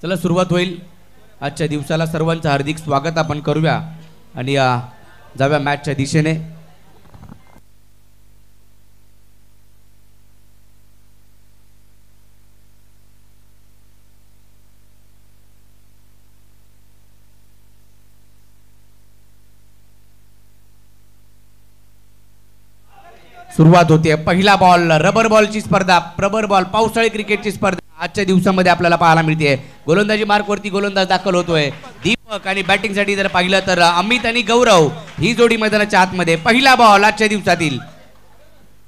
चला सुरुवात होईल आजच्या दिवसाला. सर्वांचं हार्दिक स्वागत आपण करूया आणि जाऊया मॅचच्या दिशेने. सुरुवात होते. पहिला बॉल रबर बॉलची स्पर्धा, रबर बॉल पावसाळी क्रिकेटची स्पर्धा आजच्या दिवसामध्ये आपल्याला पाहायला मिळते. गोलंदाजी मार्कवरती गोलंदाज दाखल होतोय दीपक आणि बॅटिंगसाठी जर पाहिलं तर अमित आणि गौरव ही जोडी मैदानाच्या आतमध्ये. पहिला बॉल आजच्या दिवसातील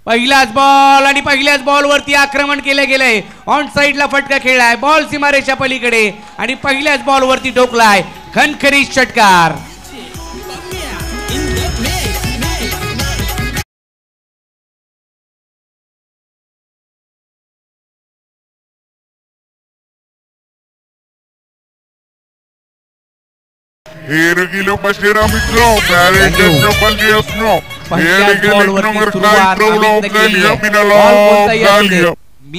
पहिलाच बॉल आणि पहिल्याच बॉलवरती आक्रमण केले गेले. ऑन साइडला फटका खेळलाय, बॉल सीमारेषा पलीकडे आणि पहिल्याच बॉलवरती ठोकलाय खणखरीत षटकार. Here Guilherme Pacheira Micro, Manager Capaldiasno, Here Guilherme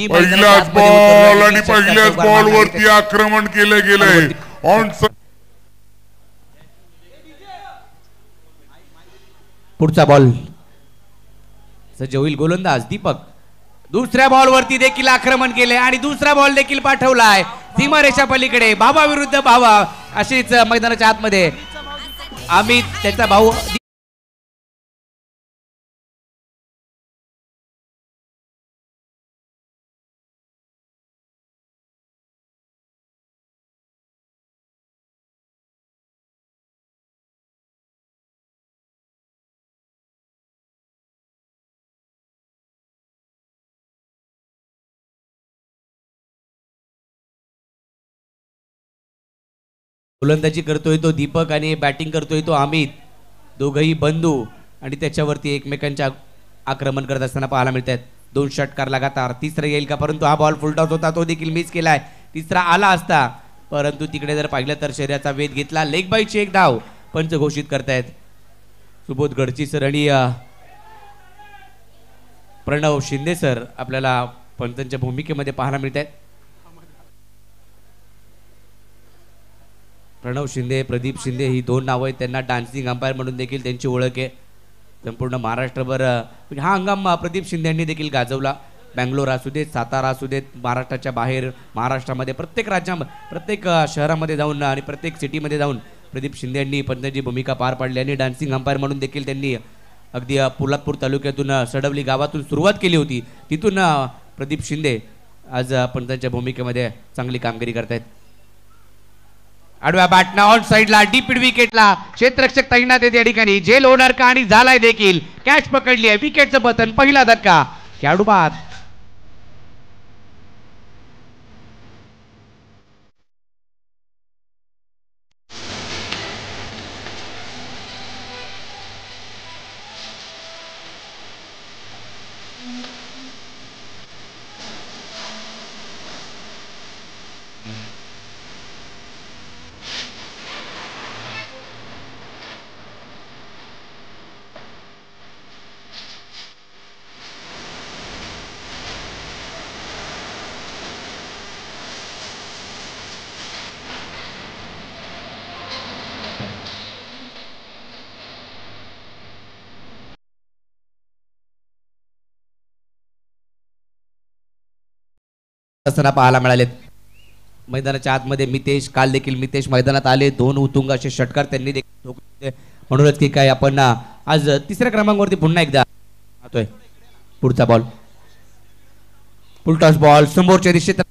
पहिल्याच बॉल आणि पहिल्याच बॉल वरती आक्रमण केले गेले. ऑन पुढचा बॉल सज्ज होईल गोलंदाज दीपक. दुसऱ्या बॉल वरती देखील आक्रमण केले आणि दुसरा बॉल देखील पाठवलाय सीमारेषा पलीकडे. भावा विरुद्ध भावा अशीच मैदानाच्या आतमध्ये अमित त्याचा भाऊ गोलंदाजी करतोय तो दीपक आणि बॅटिंग करतोय तो अमित. दोघही बंधू आणि त्याच्यावरती एकमेकांच्या आक्रमण करत असताना पाहायला मिळतात. 2 षटकार लगातार. तिसरा येईल का, परंतु हा बॉल फुलटॉस होता तो देखील मिस केलाय. तिसरा आला असता परंतु तिकडे जर पाहिलं तर शरीराचा वेध घेतला. लेग बायची एक धाव पंच घोषित करतायत सुबोध गडची सर आणि प्रणव शिंदे सर आपल्याला पंचांच्या भूमिकेमध्ये पाहायला मिळत आहेत. प्रणव शिंदे, प्रदीप शिंदे ही 2 नावं आहेत. त्यांना डान्सिंग अंपायर म्हणून देखील त्यांची ओळख आहे संपूर्ण महाराष्ट्रभर. हा हंगाम प्रदीप शिंदे यांनी देखील गाजवला. बँगलोर असू देत, सातारा असू देत, महाराष्ट्राच्या बाहेर, महाराष्ट्रामध्ये प्रत्येक प्रत्येक शहरामध्ये जाऊन आणि प्रत्येक सिटीमध्ये जाऊन प्रदीप शिंदे यांनी पंचांची भूमिका पार पाडली आणि डान्सिंग अंपायर म्हणून देखील त्यांनी अगदी पोलादपूर तालुक्यातून सडवली गावातून सुरुवात केली होती. तिथून प्रदीप शिंदे आज पंचांच्या भूमिकेमध्ये चांगली कामगिरी करतायत. आडव्या बॅटना ऑन साइडला डीप विकेटला क्षेत्ररक्षक तैनात आहे त्या ठिकाणी. झेल होणार का आणि झालाय देखील. कॅच पकडली आहे, विकेटचं पतन, पहिला धक्का, खेळाडू बाद. असताना पाहायला मिळालेत मैदानाच्या आतमध्ये. मितेश काल देखील मितेश मैदानात आले. 2 उतुंग असे षटकार त्यांनी देखील ठोकले. म्हणूनच की काय आपण आज तिसऱ्या क्रमांकावरती पुन्हा एकदा पाहतोय. पुढचा बॉल फुलटॉस बॉल समोरच्या दिशेत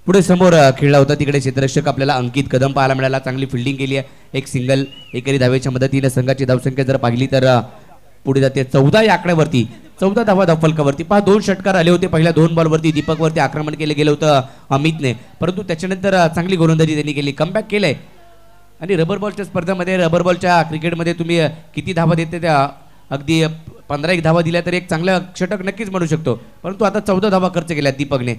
पुढे समोर खेळला होता. तिकडे क्षेत्ररक्षक आपल्याला अंकित कदम पाहायला मिळाला. चांगली फिल्डिंग केली आहे. एक सिंगल एकेरी धावेच्या मदतीने संघाची धावसंख्या जर पाहिली तर पुढे जाते 14 या आकड्यावरती. 14 धावा धावफलकावरती. 2 षटकार आले होते पहिल्या 2 बॉलवरती. दीपकवरती आक्रमण केलं गेलं होतं अमितने, परंतु त्याच्यानंतर चांगली गोलंदाजी त्यांनी केली. कमबॅक केलंय आणि रबर बॉलच्या स्पर्धेमध्ये, रबर बॉलच्या क्रिकेटमध्ये तुम्ही किती धावा देते त्या अगदी 15-1 धावा दिल्या तर एक चांगलं षटक नक्कीच म्हणू शकतो. परंतु आता 14 धावा खर्च केल्या दीपकने.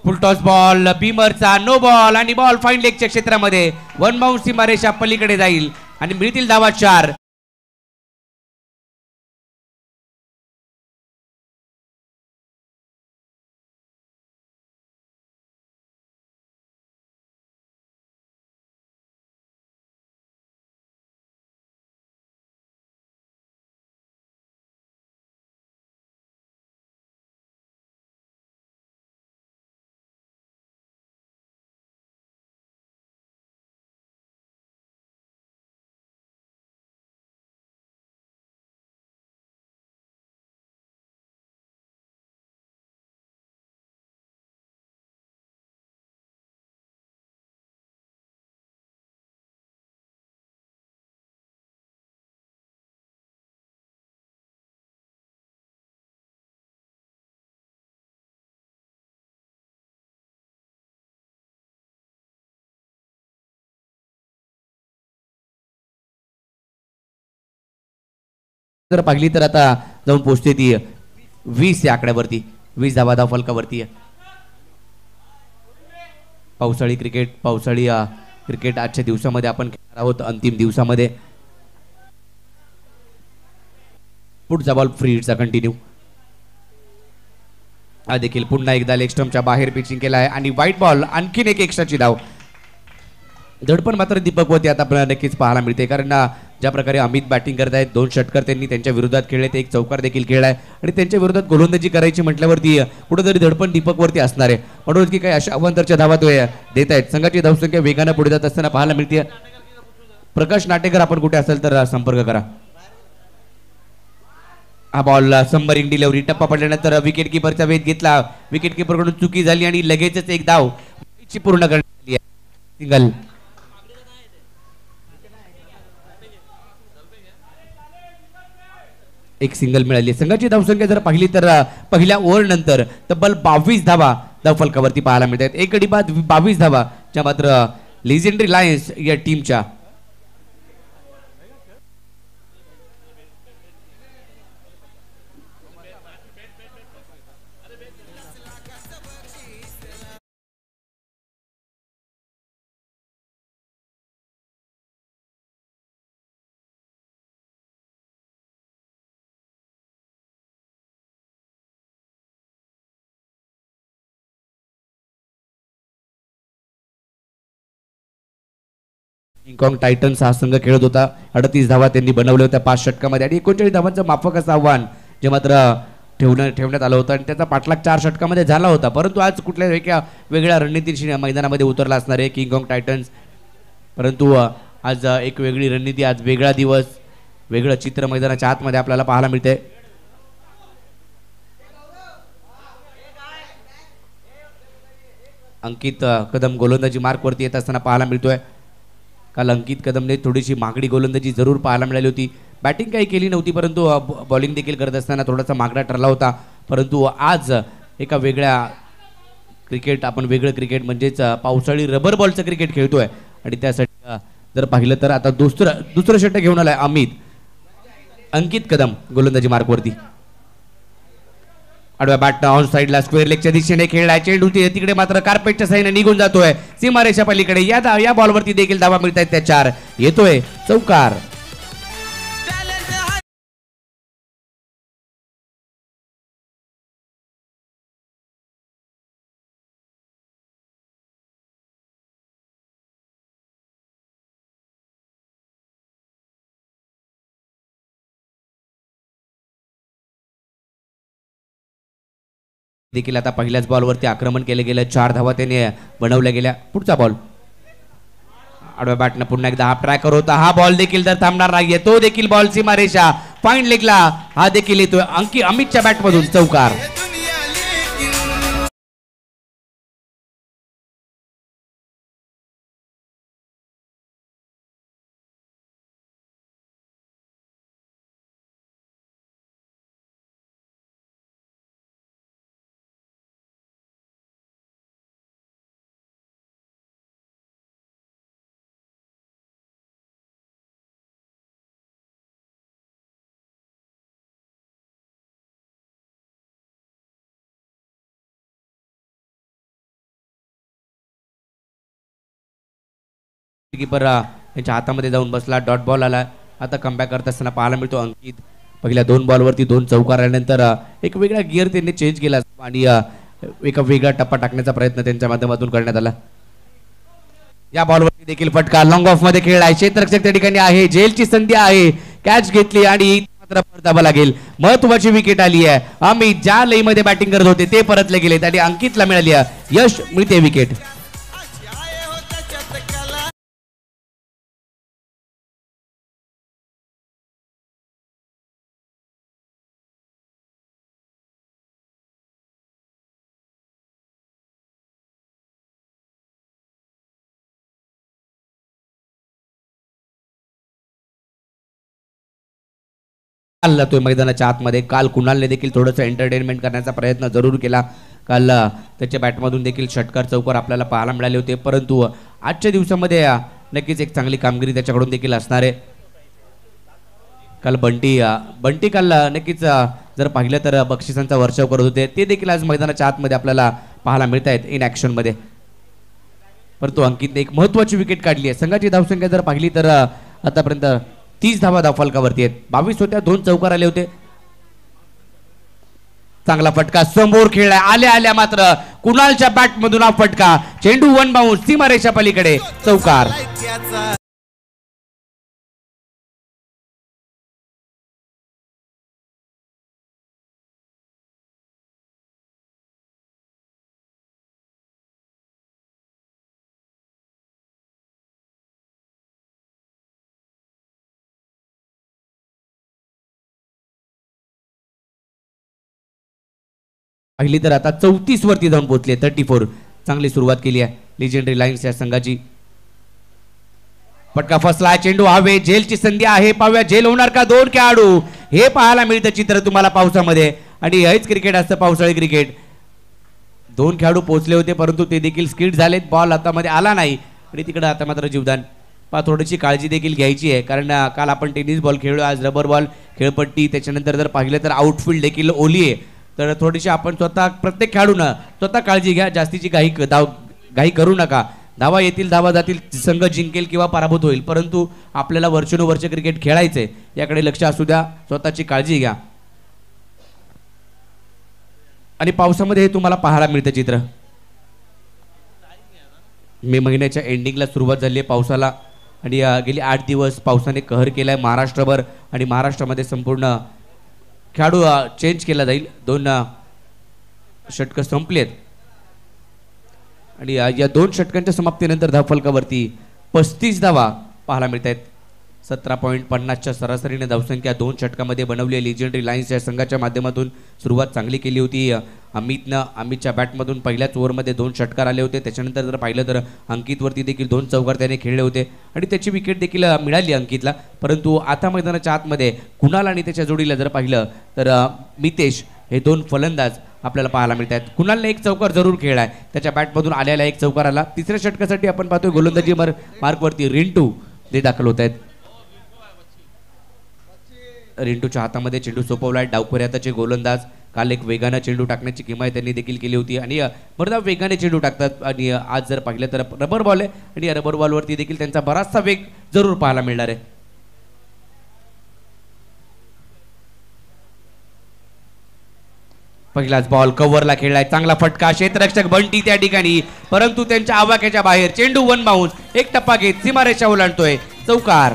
फुल टॉस बॉल बीमरचा नो बॉल आणि बॉल फाईन लेगच्या क्षेत्रामध्ये 1 बाउंस सीमारेषा पलीकडे जाईल आणि मिळतील धावा 4. जर पाहिली तर आता जाऊन पोहोचते ती 20 या आकड्यावरती. 20 धावा धाव फलकावरती. पावसाळी क्रिकेट आजच्या दिवसामध्ये आपण खेळणार आहोत, अंतिम दिवसामध्ये. पुढचा बॉल फ्री हिटचा कंटिन्यू. हा देखील पुन्हा एकदा लेग स्टंपच्या बाहेर पिचिंग केला आहे आणि व्हाईट बॉल. आणखीन एक एक्स्ट्राची धाव. धडपण मात्र दीपक वरती आता आपल्याला नक्कीच पाहायला मिळते, कारण ज्या प्रकारे अमित बॅटिंग करत आहेत, 2 षटकार त्यांनी त्यांच्या विरोधात खेळले, ते एक चौकार देखील खेळलाय आणि त्यांच्या विरोधात गोलंदाजी करायची म्हटल्यावरती कुठेतरी धडपण दीपक वरती असणार आहे. म्हणून की काही अशा अवंतरच्या धावा तो देत आहेत. संघाची धावसंख्या वेगानं पुढे जात असताना पाहायला मिळते. प्रकाश नाटेकर आपण कुठे असेल तर संपर्क करा. हा बॉल संबरिंग डिलिव्हरी. टप्पा पडल्यानंतर विकेट किपरचा वेध घेतला. विकेट किपरकडून चुकी झाली आणि लगेचच एक धाव पूर्ण करण्यात आली आहे. सिंगल. एक सिंगल मिळाली. संघाची धावसंख्या जर पाहिली तर पहिल्या ओव्हर नंतर तब्बल 22 धावा धाव फलकावरती पाहायला मिळतात. एक गडी बाद 22 धावा ज्या मात्र लेजेंडरी लायन्स या टीमच्या. किंगकॉंग टायटन्स हा संघ खेळत होता. 38 धावा त्यांनी बनवल्या होत्या 5 षटकामध्ये आणि 39 धावांचं माफक असं आव्हान जे मात्र ठेवण्यात आलं होतं आणि त्याचा पाठलाग 4 षटकामध्ये झाला होता. परंतु आज कुठल्या एका वेगळ्या रणनीतीशी मैदानामध्ये उतरला असणार आहे किंगकॉंग टायटन्स. परंतु आज एक वेगळी रणनीती, आज वेगळा दिवस, वेगळं चित्र मैदानाच्या आतमध्ये आपल्याला पाहायला मिळते. अंकित कदम गोलंदाजी मार्कवरती येत असताना पाहायला मिळतोय. काल अंकित कदमने थोडीशी मागडी गोलंदाजी जरूर पाहायला मिळाली होती. बॅटिंग काही केली नव्हती, परंतु बॉलिंग देखील करत असताना थोडासा मागडा ठरला होता. परंतु आज एका वेगळ्या क्रिकेट, आपण वेगळं क्रिकेट म्हणजेच पावसाळी रबर बॉलचं क्रिकेट खेळतोय आणि त्यासाठी जर पाहिलं तर आता दुसरं षटक घेऊन आलाय अंकित कदम गोलंदाजी मार्कवरती. आडव्या बॅटनं ऑन साईडला स्क्वेअर लेगच्या दिशेने खेळलाय. चेंडू तिकडे मात्र कार्पेटच्या साईने निघून जातोय सीमारेषा पलीकडे. या बॉलवरती देखील धावा मिळत आहेत. त्या 4 येतोय चौकार. देखील आता पहिल्याच बॉलवरती आक्रमण केले गेलं. 4 धावा त्याने बनवल्या गेल्या. पुढचा बॉल आडव्या बॅटनं पुन्हा एकदा हाफ ट्रॅकर होता. हा बॉल देखील तर थांबणार नाहीये. तो देखील बॉल सीमारेषा फाईन लेगला. हा देखील येतोय अमितच्या बॅटमधून चौकार. कीपर यांच्या हातामध्ये जाऊन बसला. डॉट बॉल आला. आता कमबॅक करत असताना पाहायला मिळतो अंकित. पहिल्या 2 बॉलवरती 2 चौकार आल्यानंतर एक वेगळा गिअर त्यांनी चेंज केला आणि एका वेगळा टप्पा टाकण्याचा प्रयत्न त्यांच्या माध्यमातून करण्यात आला. या बॉलवरती देखील फटका लॉंग ऑफ मध्ये खेळलाय. क्षेत्ररक्षक त्या ठिकाणी आहे. जेलची संधी आहे. कॅच घेतली आणि मात्र परतावा लागेल. महत्वाची विकेट आली आहे. अमित ज्या लईमध्ये बॅटिंग करत होते ते परतले गेलेत आणि अंकितला मिळाली यश, मिळते विकेट. तो मैदानाच्या आतमध्ये काल कुणालने देखील थोडंसं एंटरटेनमेंट करण्याचा प्रयत्न जरूर केला. काल त्याच्या बॅटमधून देखील षटकार चौकार आपल्याला पाहायला मिळाले होते. परंतु आजच्या दिवसामध्ये नक्कीच एक चांगली कामगिरी त्याच्याकडून देखील असणार आहे. काल बंटी काल नक्कीच जर पाहिलं तर बक्षिसांचा वर्षाव करत होते, ते देखील आज मैदानाच्या आतमध्ये आपल्याला पाहायला मिळत आहेत इन ऍक्शन मध्ये. परंतु अंकितने एक महत्वाची विकेट काढली आहे. संघाची धावसंख्या जर पाहिली तर आतापर्यंत 30 धावा धावफलकावरती आहेत. 22 होत्या, 2 चौकार आले होते. चांगला फटका समोर खेळलाय, आल्या मात्र कुणालच्या बॅट मधून हा फटका, चेंडू वन बाउंस सीमारेषा पलीकडे, चौकार. पहिली तर आता 34 वरती जाऊन पोहोचले. 34. चांगली सुरुवात केली आहे लिजेंडरी लाईन्स या संघाची. फटका फसला, चेंडू हवे, झेलची संधी आहे, पाहूया झेल होणार का. 2 खेळाडू, हे पाहायला मिळतं चित्र तुम्हाला पावसामध्ये, आणि हेच क्रिकेट असतं पावसाळी क्रिकेट. 2 खेळाडू पोहोचले होते परंतु ते देखील स्किड झालेत, बॉल हातामध्ये आला नाही आणि तिकडे आता मात्र जीवदान. थोडीशी काळजी देखील घ्यायची आहे कारण काल आपण टेनिस बॉल खेळलो, आज रबर बॉल, खेळपट्टी, त्याच्यानंतर जर पाहिलं तर आउटफील्ड देखील ओली आहे. तर थोडीशी आपण स्वतः प्रत्येक खेळाडूनं स्वतः काळजी घ्या, जास्तीची घाई करू नका. धावा येतील, धावा जातील, संघ जिंकेल किंवा पराभूत होईल, परंतु आपल्याला वर्षानुवर्ष क्रिकेट खेळायचंय, याकडे लक्ष असू द्या, स्वतःची काळजी घ्या. आणि पावसामध्ये हे तुम्हाला पाहायला मिळतं चित्र. मे महिन्याच्या एंडिंगला सुरुवात झाली आहे पावसाला आणि गेली 8 दिवस पावसाने कहर केलाय महाराष्ट्रभर आणि महाराष्ट्रामध्ये संपूर्ण खेळाडू चेंज केला जाईल. 2 षटकं संपलेत आणि या 2 षटकांच्या समाप्तीनंतर धावफलकावरती 35 धावा पाहायला मिळत आहेत. 17.50च्या सरासरीने धावसंख्या 2 षटकामध्ये बनवली आहे. लिजेंडरी लाईन्स या संघाच्या माध्यमातून सुरुवात चांगली केली होती अमितच्या बॅटमधून पहिल्याच ओव्हरमध्ये 2 षटकार आले होते. त्याच्यानंतर जर पाहिलं तर अंकितवरती देखील 2 चौकार त्याने खेळले होते आणि त्याची विकेट देखील मिळाली अंकितला. परंतु आता मैदानाच्या आतमध्ये कुणाल आणि त्याच्या जोडीला जर पाहिलं तर मितेश हे 2 फलंदाज आपल्याला पाहायला मिळत आहेत. कुणालने 1 चौकार जरूर खेळलाय, त्याच्या बॅटमधून आलेला 1 चौकार आला. तिसऱ्या षटकासाठी आपण पाहतोय गोलंदाजी मार्कवरती रिंटू ते दाखल होत आहेत. रिंटूच्या हातामध्ये चेंडू सोपवलाय. डावखोऱ्याचे गोलंदाज काल एक वेगानं चेंडू टाकण्याची किमया त्यांनी देखील केली होती आणि बरदा वेगाने चेंडू टाकतात आणि आज जर पाहिलं तर रबर बॉल आहे आणि या रबर बॉलवरती देखील त्यांचा बराचसा वेग जरूर पाहायला मिळणार आहे. पहिलाच बॉल कव्हरला खेळलाय, चांगला फटका, क्षेत्ररक्षक बंटी त्या ठिकाणी, परंतु त्यांच्या आवाक्याच्या बाहेर, चेंडू वन बाउंस, एक टप्पा घेत सीमारेषा ओलांडतोय, चौकार.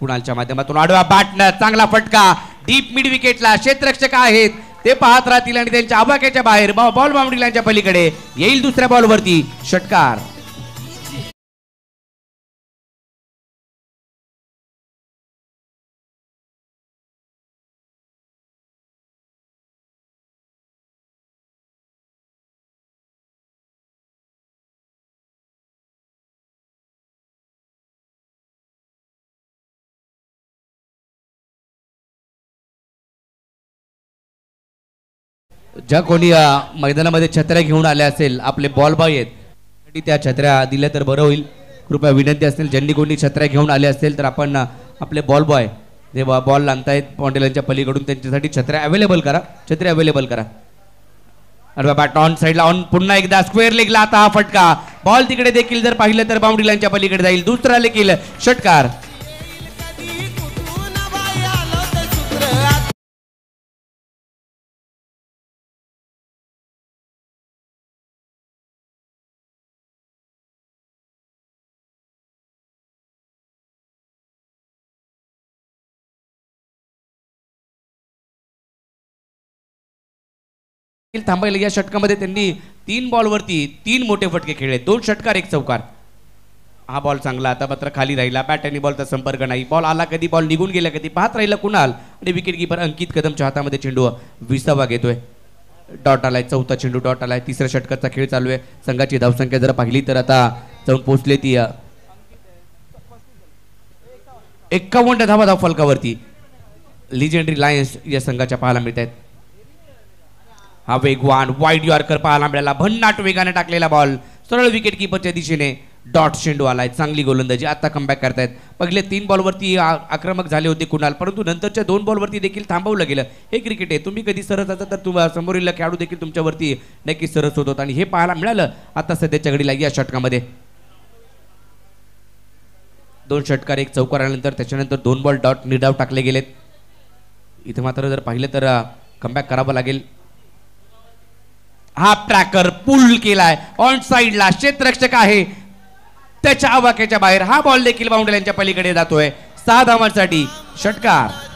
कुणालच्या माध्यमातून आडवा बॅटनं चांगला फटका, डीप मिड विकेटला क्षेत्ररक्षक आहेत ते पाहत राहतील आणि त्यांच्या आवाक्याच्या बाहेर बॉल बाउंड्री लाईनच्या पलीकडे येईल. दुसऱ्या बॉलवरती षटकार. ज्या कोणी मैदानामध्ये छत्र्या घेऊन आल्या असेल, आपले बॉल बॉय आहेत, त्या छत्र्या दिल्या तर बरं होईल. कृपया विनंती असेल, ज्यांनी कोणी छत्र्या घेऊन आले असतील तर आपण आपले बॉल बॉय जे बॉल आणतायत पॉन्डेलांच्या पलीकडून त्यांच्यासाठी छत्र्या अवेलेबल करा, छत्र्या अवेलेबल करा. अरे बॅट ऑन साईडला ऑन, पुन्हा एकदा स्क्वेअर लेगला आता हा फटका, बॉल तिकडे देखील जर पाहिलं तर बाउंड्री लाईनच्या पलीकडे जाईल. दुसरा देखील षटकार. थांबायला या षटकामध्ये त्यांनी 3 बॉलवरती 3 मोठे फटके खेळले, 2 षटकार 1 चौकार. हा बॉल चांगला, आता मात्र खाली राहिला, बॅट आणि बॉलचा संपर्क नाही, बॉल आला कधी, बॉल निघून गेला कधी, पाहत राहिला कुणाल आणि विकेट कीपर अंकित कदमच्या हातामध्ये चेंडू 20वा घेतोय. डॉट आलाय, 4था चेंडू डॉट आलाय. तिसऱ्या षटकाचा खेळ चालू आहे. संघाची धावसंख्या जर पाहिली तर आता जाऊन पोहोचले ती 51 धावा फलकावरती लिजेंडरी लायन्स या संघाच्या पाहायला मिळत आहेत. हा वेगवान वाईड यॉर्कर पाहायला मिळाला. भन्नाट वेगाने टाकलेला बॉल सरळ विकेट किपरच्या दिशेने डॉट चेंडू आलाय. चांगली गोलंदाजी आता कमबॅक करतायत. पहिले 3 बॉलवरती आक्रमक झाले होते कुणाल, परंतु नंतरच्या 2 बॉलवरती देखील थांबवलं गेलं. हे क्रिकेट आहे, तुम्ही कधी सरस असता तर तुम्हाला समोरील खेळाडू देखील तुमच्यावरती नक्कीच सरस होत आणि हे पाहायला मिळालं आता सध्याच्या घडीला या षटकामध्ये. 2 षटकार 1 चौकार आल्यानंतर त्याच्यानंतर 2 बॉल डॉट निर्धाव टाकले गेलेत. इथे मात्र जर पाहिलं तर कमबॅक करावं लागेल. हा ट्रॅकर पुल केलाय ऑन साइडला. क्षेत्ररक्षक आहे त्याच्या आवाक्याच्या बाहेर. हा बॉल देखील बाउंड्रीच्या पलीकडे जातोय. 6 धावांसाठी षटकार.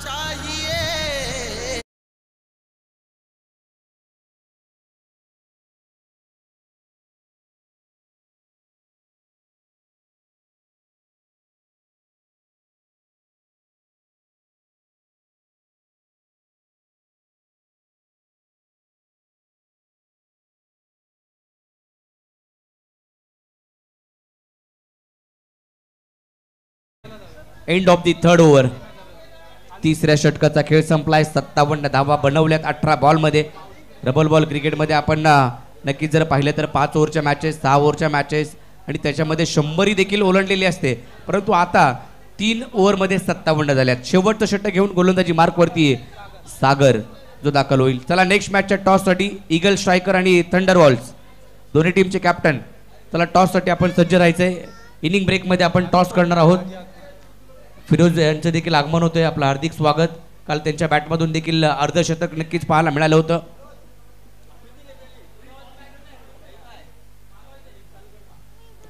End of the 3rd over. तिसऱ्या षटकाचा खेळ संपलाय. 57 धावा बनवल्यात 18 बॉलमध्ये. डबल बॉल क्रिकेटमध्ये आपण नक्कीच जर पाहिलं तर 5 ओव्हरच्या मॅचेस, 6 ओव्हरच्या मॅचेस आणि त्याच्यामध्ये 100 देखील ओलांडलेली असते, परंतु आता 3 ओव्हरमध्ये 57 झाल्यात. शेवटचं षटक घेऊन गोलंदाजी मार्कवरती सागर जो दाखल होईल. चला नेक्स्ट मॅचच्या टॉससाठी ईगल स्ट्रायकर आणि थंडरवॉल्स दोन्ही टीमचे कॅप्टन. चला टॉससाठी आपण सज्ज राहायचंय. इनिंग ब्रेकमध्ये आपण टॉस करणार आहोत. फिरोज यांचं देखील आगमन होतंय. आपलं हार्दिक स्वागत. काल त्यांच्या बॅटमधून देखील अर्धशतक नक्कीच पाहायला मिळालं होतं.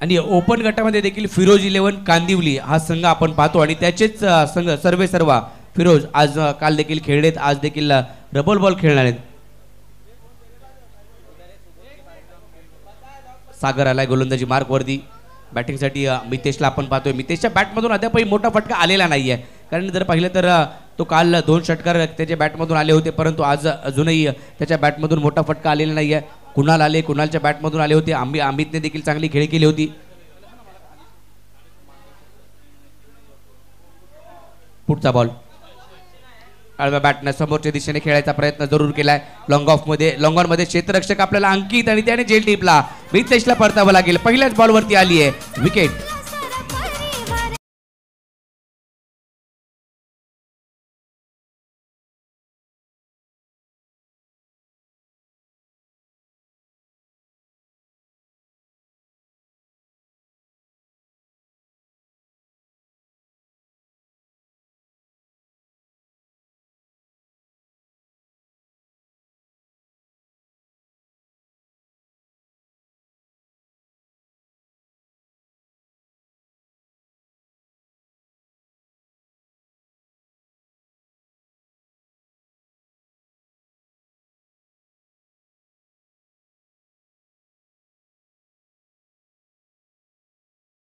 आणि ओपन गटामध्ये देखील फिरोज 11 कांदिवली हा संघ आपण पाहतो आणि त्याचेच संघ सर्व फिरोज आज काल देखील खेळलेत, आज देखील डबल बॉल खेळणार आहेत. सागर आलाय गोलंदाजी मार्कवरती. बॅटिंगसाठी मितेशला आपण पाहतोय. मितेशच्या बॅटमधून अद्यापही मोठा फटका आलेला नाहीये, कारण जर पाहिलं तर तो काल 2 षटकार त्याच्या बॅटमधून आले होते, परंतु आज अजूनही त्याच्या बॅटमधून मोठा फटका आलेला नाहीये. कुणाल आले, कुणालच्या बॅटमधून आले होते. अमितने देखील चांगली खेळी केली होती. पुढचा बॉल आडव्या बॅटने समोरच्या दिशेने खेळायचा प्रयत्न जरूर केलाय. लॉंग ऑन मध्ये क्षेत्ररक्षक आपल्याला अंकित आणि त्याने जेल टिपला. मितेशला परतावं लागेल. पहिल्याच बॉलवरती आली आहे विकेट.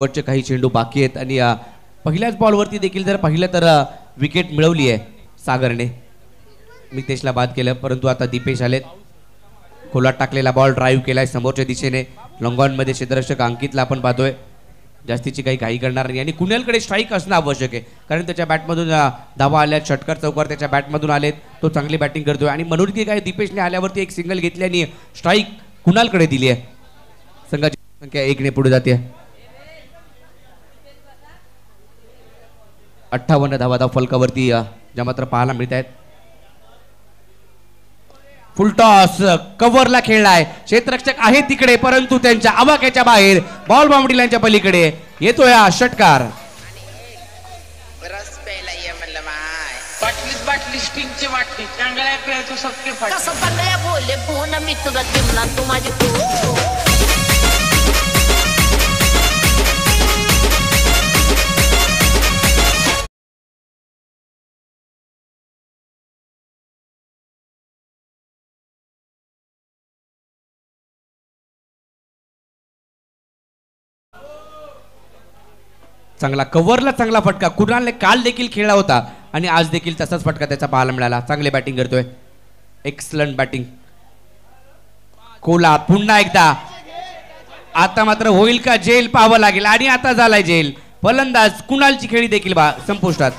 वरचे काही चेंडू बाकी आहेत आणि पहिल्याच बॉलवरती देखील जर पाहिलं तर विकेट मिळवली आहे सागरने. मितेशला बाद केलं, परंतु आता दीपेश आलेत. खोलात टाकलेला बॉल ड्राईव्ह केलाय समोरच्या दिशेने. लॉंगॉन मध्ये क्षेत्ररक्षक अंकितला आपण पाहतोय. जास्तीची काही घाई करणार नाही आणि कुणालकडे स्ट्राईक असणं आवश्यक आहे, कारण त्याच्या बॅटमधून धावा आल्या. षटकार चौकार त्याच्या बॅटमधून आलेत. तो चांगली बॅटिंग करतोय आणि म्हणून की काय दीपेशने आल्यावरती एक सिंगल घेतली आणि स्ट्राईक कुणालकडे दिली आहे. संघाची संख्या 1 ने पुढे जाते. 58 धावा फलकावरती ज्या मात्र पाहायला मिळत आहेत. फुल टॉस कव्हरला खेळलाय. क्षेत्ररक्षक आहे तिकडे, परंतु त्यांच्या आवाक्याच्या बाहेर. बॉल बाउंड्री लाईनच्या पलीकडे येतोय हा षटकार. बाटली स्टिंगची बाटली चांगल्या पेयचो सबके फाट कसं पडलंय बोले पोहन मी तुला चिमला तू माझी चांगला कव्हरला चांगला फटका. कुणालने काल देखील खेळला होता आणि आज देखील तसाच फटका त्याचा पाहायला मिळाला. चांगले बॅटिंग करतोय. Excellent batting. कोला पुन्हा एकदा आता मात्र होईल का जेल पाहावं लागेल आणि आता झालाय जेल. फलंदाज कुणालची खेळी देखील संपुष्टात.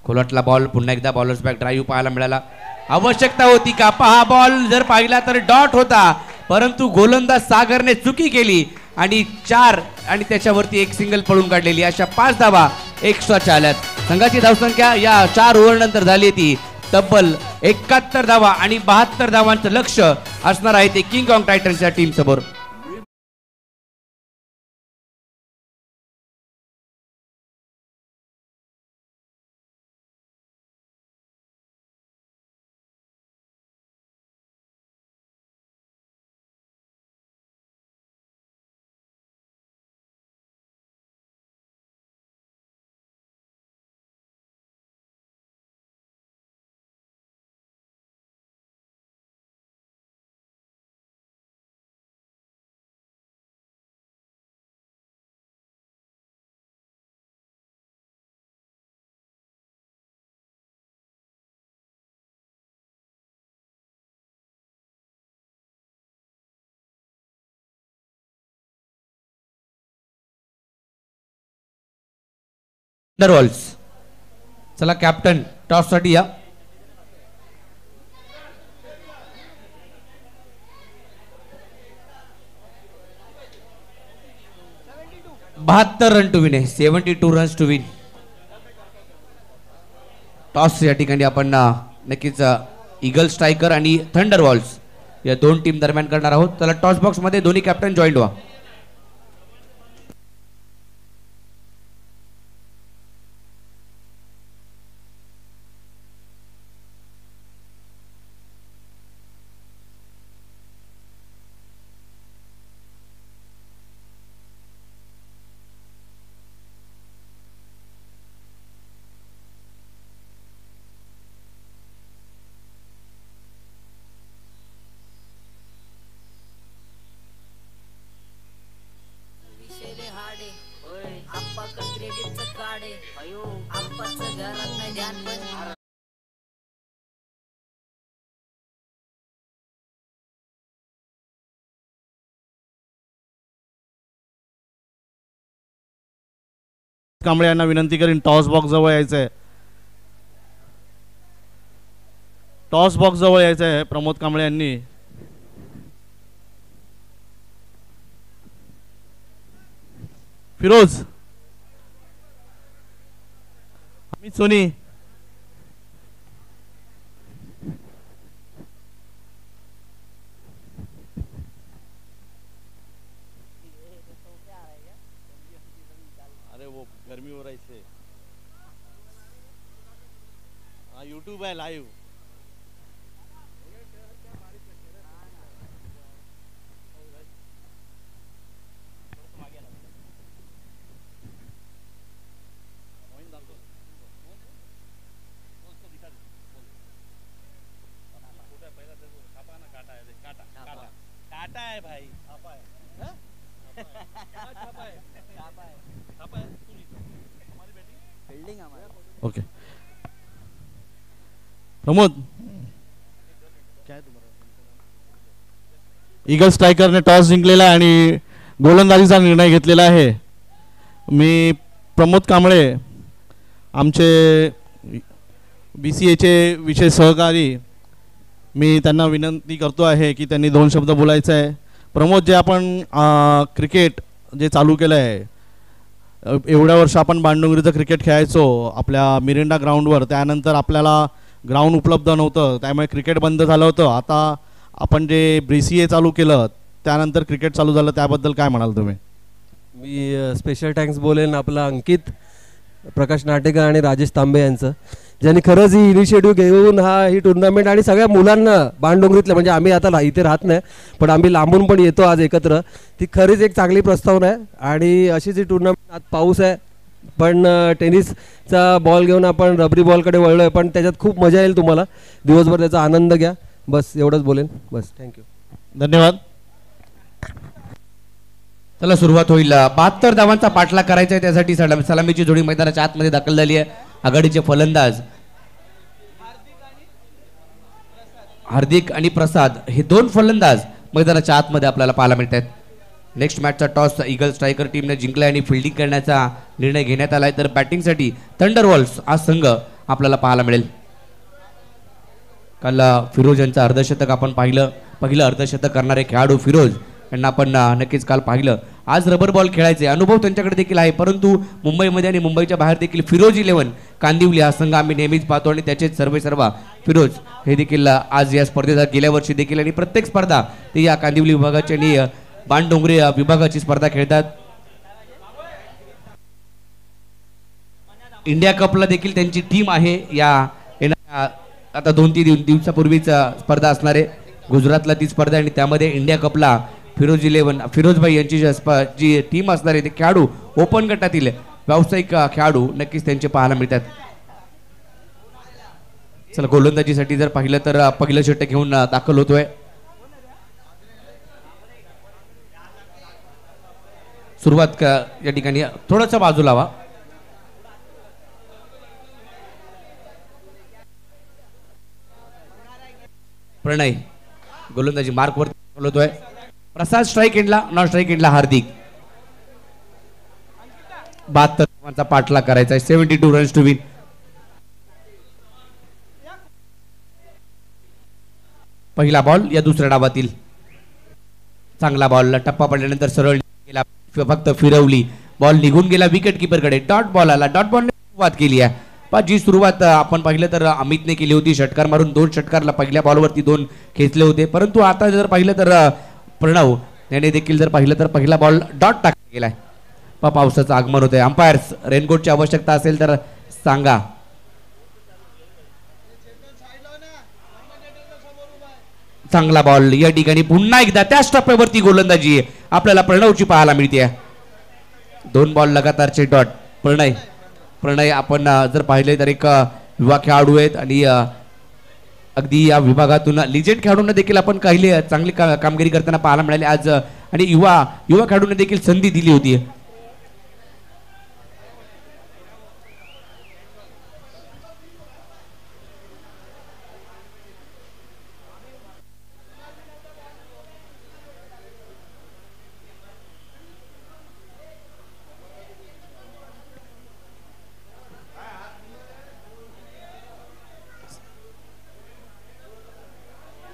खोलटला बॉल. पुन्हा एकदा बॉलर्स बॅक ड्राईव्ह पाहायला मिळाला. आवश्यकता होती का पहा. बॉल जर पाहिला तर डॉट होता परंतु गोलंदाज सागरने चुकी केली आणि 4 आणि त्याच्यावरती एक सिंगल पळून काढलेली. अशा 5 धावा एक्स्ट्राच्या आल्यात. संघाची धावसंख्या या 4 ओव्हर नंतर झाली ती तब्बल 71 धावा आणि 72 धावांचं लक्ष असणार आहे ते किंग कॉंग टायटन्सच्या टीम समोर. अंडरवॉल्स. चला कॅप्टन टॉस साठी या. बहात्तर रन टू विन आहे. 72 रन्स टू विन. टॉस या ठिकाणी आपण नक्कीच ईगल स्ट्रायकर आणि थंडरवॉल्स या 2 टीम दरम्यान करणार आहोत. चला टॉस बॉक्स मध्ये दोन्ही कॅप्टन जॉईंट व्हा. कांबळे यांना विनंती करीन टॉस बॉक्स जवळ यायचं आहे. टॉस बॉक्स जवळ यायचं आहे प्रमोद कांबळे यांनी. फिरोज अमित सोनी गर्मी हो रही है. हाँ यूट्यूब है लाइव. काटा है भाई. ओके प्रमोद, ईगल स्ट्रायकरने टॉस जिंकलेला आहे आणि गोलंदाजीचा निर्णय घेतलेला आहे. मी प्रमोद कांबळे, आमचे BCAचे विशेष सहकारी, मी त्यांना विनंती करतो आहे की त्यांनी 2 शब्द बोलायचं आहे. प्रमोद, जे आपण क्रिकेट जे चालू केलं आहे, एवढ्या वर्ष आपण बाणडोंगरीचं क्रिकेट खेळायचो आपल्या मिरिंडा ग्राउंडवर, त्यानंतर आपल्याला ग्राउंड उपलब्ध नव्हतं, त्यामुळे क्रिकेट बंद झालं होतं. आता आपण जे BCA चालू केलं त्यानंतर क्रिकेट चालू झालं, त्याबद्दल काय म्हणाल तुम्ही? मी स्पेशल थँक्स बोलेन आपला अंकित, प्रकाश नाटेकर आणि राजेश तांबे यांचं, ज्यांनी खरंच ही इनिशिएटिव्ह घेऊन ही टुर्नामेंट आणि सगळ्या मुलांना बाणडोंगरीतल्या, म्हणजे आम्ही आता इथे राहत नाही पण आम्ही लांबून पण येतो आज एकत्र, ती खरीच एक चांगली प्रस्तावना आहे. आणि अशीच ही टुर्नामेंट, आज पाऊस आहे पण टेनिसचा बॉल घेऊन आपण रबरी बॉलकडे वळलो आहे, पण त्याच्यात खूप मजा येईल तुम्हाला, दिवसभर त्याचा आनंद घ्या. बस एवढंच बोलेन. बस, थँक्यू, धन्यवाद. चला सुरुवात होईल. 72 धावांचा पाठलाग करायचा आहे, त्यासाठी सलामीची जोडी मैदानाच्या आतमध्ये दाखल झाली आहे. आघाडीचे फलंदाज हार्दिक आणि प्रसाद हे 2 फलंदाज मैदानाच्या आतमध्ये आपल्याला पाहायला मिळतात. नेक्स्ट मॅचचा टॉस ईगल स्ट्रायकर टीमने जिंकलाय आणि फिल्डिंग करण्याचा निर्णय घेण्यात आलाय, तर बॅटिंगसाठी थंडरवॉल्स हा संघ आपल्याला पाहायला मिळेल. काल फिरोज यांचं अर्धशतक आपण पाहिलं, पहिलं अर्धशतक करणारे खेळाडू फिरोज यांना आपण नक्कीच काल पाहिलं. आज रबर बॉल खेळायचे अनुभव त्यांच्याकडे देखील आहे, परंतु मुंबईमध्ये आणि मुंबईच्या बाहेर देखील फिरोज 11 कांदिवली हा संघ आम्ही नेहमीच पाहतो आणि त्याचेच सर्व फिरोज हे देखील आज या स्पर्धेचा गेल्या वर्षी देखील आणि प्रत्येक स्पर्धा ते या कांदिवली विभागाची आणि बाणडोंगरी विभागाची स्पर्धा खेळतात. इंडिया कपला देखील त्यांची टीम आहे. या आता 2-3 दिवसापूर्वीच स्पर्धा असणार आहे. गुजरातला ती स्पर्धा आणि त्यामध्ये इंडिया कपला फिरोजभाई यांची जी टीम असणार आहे ते खेळाडू ओपन गटातील व्यावसायिक खेळाडू नक्कीच त्यांचे पाहायला मिळतात. चला गोलंदाजीसाठी जर पाहिलं तर पहिलं षटक घेऊन दाखल होतोय. सुरुवात या ठिकाणी थोडंसं बाजूला व्हा. प्रणय गोलंदाजी मार्क वर होतोय. प्रसाद स्ट्राईक एंडला, नॉन स्ट्राईक एंडला हार्दिक. 72 धावांचा पाठलाग करायचा आहे. 72 रन्स टू विन. पहिला बॉल या दुसऱ्या डावातील चांगला बॉल, टप्पा पडल्यानंतर सरळ गेला, फक्त फिरवली, बॉल निघून गेला विकेट किपर कडे. डॉट बॉल आला, डॉट बॉलने सुरुवात केली आहे. पण जी सुरुवात आपण पाहिलं तर अमितने केली होती, षटकार मारून 2 षटकारला पहिल्या बॉलवरती 2 खेचले होते, परंतु आता जर पाहिलं तर प्रणव याने देखील जर पाहिलं तर पहिला बॉल डॉट टाकला गेलाय. पावसाचं आगमन होतंय. अंपायर्स रेनकोटची आवश्यकता असेल तर सांगा. चांगला बॉल या ठिकाणी पुन्हा एकदा त्याच टप्प्यावरती गोलंदाजी आपल्याला प्रणवची पाहायला मिळते. 2 बॉल लगातारचे डॉट. प्रणय आपण जर पाहिले तर एक युवा खेळाडू आहेत आणि अगदी या विभागातून लिजेंड खेळाडूंना देखील आपण काही चांगली कामगिरी करताना पाहायला मिळाली आज आणि युवा खेळाडूंना देखील संधी दिली होती.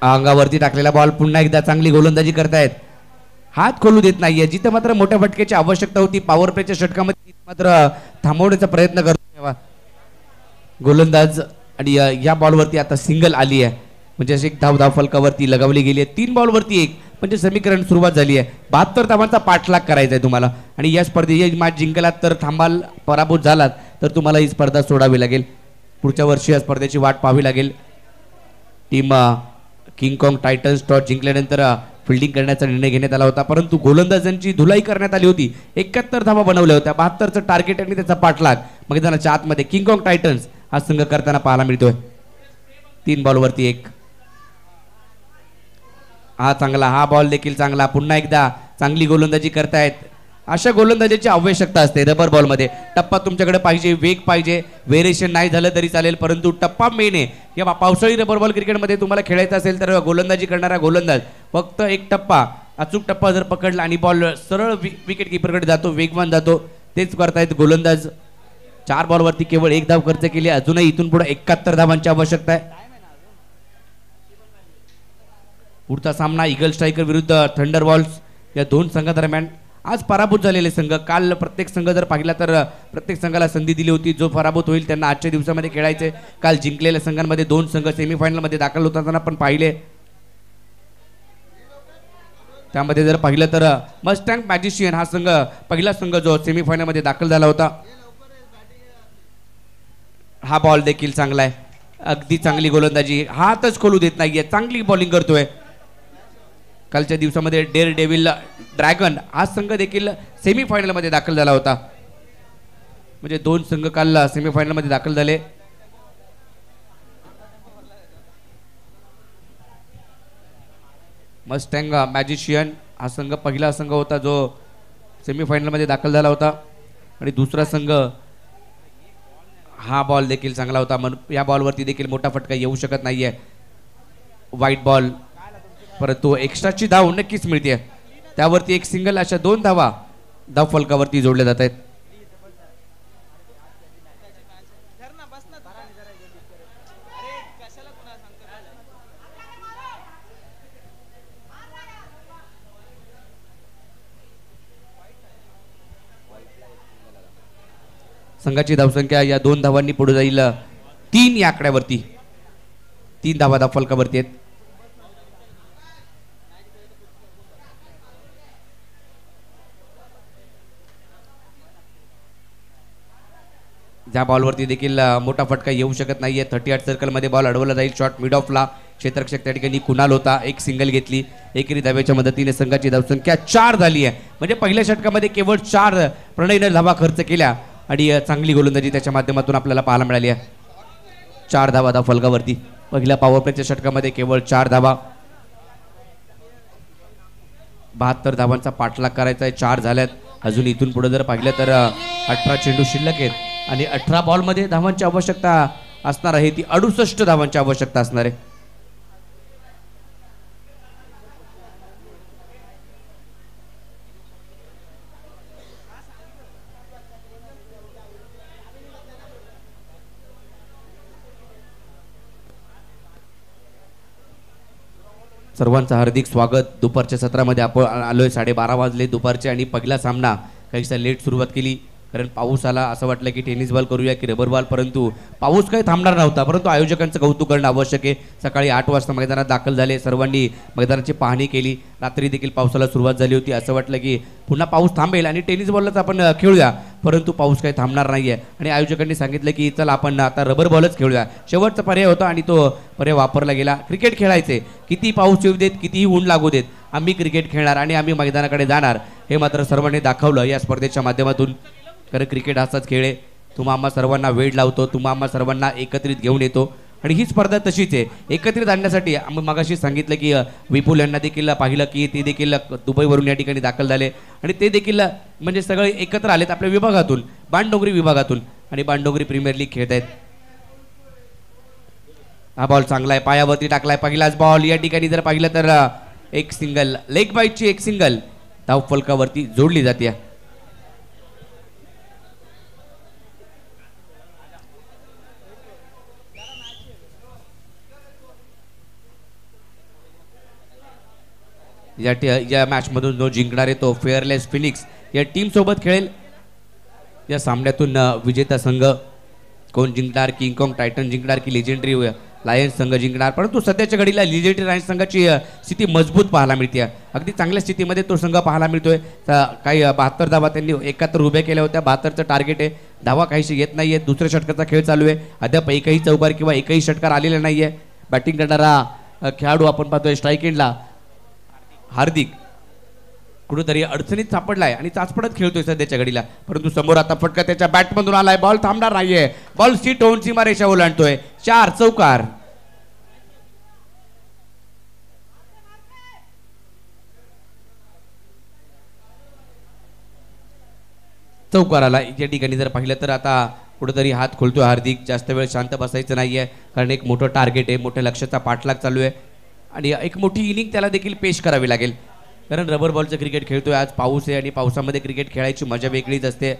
अंगावरती टाकलेला बॉल पुन्हा एकदा चांगली गोलंदाजी करतायत. हात खोलू देत नाहीये. जिथे मात्र मोठ्या फटकेची आवश्यकता होती पॉवर प्लेच्या षटकामध्ये मात्र थांबवण्याचा प्रयत्न करतो गोलंदाज. आणि या बॉलवरती आता सिंगल आली आहे, म्हणजे अशी एक धाव फलकावरती लगावली गेली आहे. 3 बॉलवरती 1 म्हणजे समीकरण सुरुवात झाली आहे. 72 धावांचा पाठलाग करायचा आहे तुम्हाला आणि या स्पर्धेची मॅच जिंकलात तर थांबाल, पराभूत झालात तर तुम्हाला ही स्पर्धा सोडावी लागेल. पुढच्या वर्षी या स्पर्धेची वाट पाहावी लागेल. टीम किंगकॉंग टायटन्स टॉस जिंकल्यानंतर फिल्डिंग करण्याचा निर्णय घेण्यात आला होता, परंतु गोलंदाजांची धुलाई करण्यात आली होती. 71 धावा बनवल्या होत्या. 72चं टार्गेट आणि त्याचा पाठलाग मैदानाच्या आतमध्ये किंगकॉंग टायटन्स हा संघ करताना पाहायला मिळतोय. 3 बॉलवरती 1. हा चांगला, हा बॉल देखील चांगला. पुन्हा एकदा चांगली गोलंदाजी करतायत अशा गोलंदाजीची आवश्यकता असते रबर बॉलमध्ये. टप्पा तुमच्याकडे पाहिजे, वेग पाहिजे, व्हेरिएशन नाही झालं तरी चालेल, परंतु टप्पा मेन आहे. या पावसाळी रबर बॉल क्रिकेटमध्ये तुम्हाला खेळायचं असेल तर गोलंदाजी करणारा गोलंदाज फक्त एक टप्पा, अचूक टप्पा जर पकडला आणि बॉल सरळ विकेट किपरकडे जातो, वेगवान जातो, तेच करतायत गोलंदाज. 4 बॉलवरती केवळ 1 धाव खर्च केली. अजूनही इथून पुढे 71 धावांची आवश्यकता आहे. पुढचा सामना ईगल स्ट्रायकर विरुद्ध थंडरबॉल्स या दोन संघादरम्यान. आज पराभूत झालेले संघ, काल प्रत्येक संघ जर पाहिला तर प्रत्येक संघाला संधी दिली होती. जो पराभूत होईल त्यांना आजच्या दिवसामध्ये खेळायचे. काल जिंकलेल्या संघांमध्ये 2 संघ सेमीफायनलमध्ये दाखल होताना पण पाहिले. त्यामध्ये जर पाहिलं तर मस्टँग मॅजिशियन हा संघ पहिला संघ जो सेमीफायनलमध्ये दाखल झाला होता. हा बॉल देखील चांगला आहे, अगदी चांगली गोलंदाजी, हातच खोलू देत नाहीये, चांगली बॉलिंग करतोय. कालच्या दिवसामध्ये डेअर डेव्हिल ड्रॅगन हा संघ देखील सेमीफायनलमध्ये दाखल झाला होता. म्हणजे 2 संघ काल सेमीफायनलमध्ये दाखल झाले. मस्टँग मॅजिशियन हा संघ पहिला संघ होता जो सेमीफायनलमध्ये दाखल झाला होता. आणि दुसरा संघ हा बॉल देखील चांगला होता. या बॉलवरती देखील मोठा फटका येऊ शकत नाहीये, व्हाईट बॉल, परंतु एक्स्ट्राची धाव नक्कीच मिळते. त्यावरती एक सिंगल, अशा 2 धावा धाव फलकावरती जोडल्या जात आहेत. संघाची धावसंख्या या 2 धावांनी पुढे जाईल 3 या आकड्यावरती. 3 धावा धाव फलकावरती आहेत. ज्या बॉलवरती देखील मोठा फटका येऊ शकत नाहीये. 38 सर्कलमध्ये बॉल अडवला जाईल. शॉट मिड ऑफला, क्षेत्ररक्षक त्या ठिकाणी कुणाल होता. एक सिंगल घेतली. एकेरी धाव्याच्या मदतीने संघाची धावसंख्या 4 झाली आहे. म्हणजे पहिल्या षटकामध्ये केवळ 4 प्रणयने धावा खर्च केल्या आणि चांगली गोलंदाजी त्याच्या माध्यमातून आपल्याला पाहायला मिळाली आहे. 4 धावा धाव फलकावरती. पहिल्या पॉवर प्लेच्या षटकामध्ये केवळ 4 धावा. 72 धावांचा पाठलाग करायचा आहे. 4 झाल्यात. अजून इथून पुढे जर पाहिलं तर 18 चेंडू शिल्लक आहेत आणि 18 बॉलमध्ये धावांची आवश्यकता असणार आहे ती 68 धावांची आवश्यकता असणार आहे. सर्वांचं हार्दिक स्वागत. दुपारच्या सत्रामध्ये आपण आलोय. 12:30 वाजले दुपारचे आणि पहिला सामना काहीसा लेट सुरुवात केली कारण पाऊस आला. असं वाटलं की टेनिस बॉल करूया की रबर बॉल, परंतु पाऊस काही थांबणार नव्हता. परंतु आयोजकांचं कौतुक करणं आवश्यक आहे. सकाळी 8 वाजता मैदानात दाखल झाले. सर्वांनी मैदानाची पाहणी केली. रात्री देखील पावसाला सुरुवात झाली होती. असं वाटलं की पुन्हा पाऊस थांबेल आणि टेनिस बॉलच आपण खेळूया, परंतु पाऊस काही थांबणार नाही आहे. आणि आयोजकांनी सांगितलं की चला आपण आता रबर बॉलच खेळूया. शेवटचा पर्याय होता आणि तो पर्याय वापरला गेला. क्रिकेट खेळायचे, किती पाऊस येऊ देत, कितीही ऊन लागू देत, आम्ही क्रिकेट खेळणार आणि आम्ही मैदानाकडे जाणार, हे मात्र सर्वांनी दाखवलं या स्पर्धेच्या माध्यमातून. कारण क्रिकेट असाच खेळ आहे. तुम्हा आम्हा सर्वांना वेळ लावतो, तुम्हा आम्हा सर्वांना एकत्रित घेऊन येतो आणि ही स्पर्धा तशीच आहे. एकत्रित आणण्यासाठी आम्ही मगाशी सांगितलं की विपुल यांना देखील पाहिलं की ते देखील दुबईवरून या ठिकाणी दाखल झाले आणि ते देखील म्हणजे सगळे एकत्र आलेत आपल्या विभागातून, बाणडोंगरी विभागातून, आणि बाणडोंगरी प्रीमियर लीग खेळत आहेत. हा बॉल चांगला आहे, पायावरती टाकलाय पहिलाच बॉल. या ठिकाणी जर पाहिलं तर एक सिंगल, लेग बाईटची एक सिंगल धाव फलकावरती जोडली जाते. या मॅचमधून जो जिंकणार आहे तो फेअरलेस फिनिक्स या टीम सोबत खेळेल. या सामन्यातून विजेता संघ कोण जिंकणार, किंगकॉंग टायटन जिंकणार की लेजेंडरी लायन्स संघ जिंकणार, परंतु सध्याच्या घडीला लेजेंडरी लायन्स संघाची स्थिती मजबूत पाहायला मिळते. अगदी चांगल्या स्थितीमध्ये तो संघ पाहायला मिळतोय. काही 72 धावा त्यांनी 71 उभ्या केल्या होत्या. 72चं टार्गेट आहे. धावा काहीशी येत नाहीये. दुसऱ्या षटकाचा खेळ चालू आहे. अद्याप एकही चौकार किंवा एकही षटकार आलेला नाहीये. बॅटिंग करणारा खेळाडू आपण पाहतोय स्ट्राईक एंडला हार्दिक कुठेतरी अडचणीत सापडलाय आणि चाचपडत खेळतोय सध्याच्या घडीला, परंतु समोर आता फटका त्याच्या बॅटमधून आलाय. बॉल थांबणार नाहीये. बॉल सीट होऊन सीमारेषा ओलांडतोय. 4 चौकार. चौकाराला या ठिकाणी जर पाहिलं तर आता कुठेतरी हात खोलतोय हार्दिक. जास्त वेळ शांत बसायचं नाहीये कारण एक मोठं टार्गेट आहे, मोठ्या लक्ष्याचा पाठलाग चालू आहे आणि एक मोठी इनिंग त्याला देखील पेश करावी लागेल कारण रबर बॉलचं क्रिकेट खेळतोय. आज पाऊस आहे आणि पावसामध्ये क्रिकेट खेळायची मजा वेगळीच असते.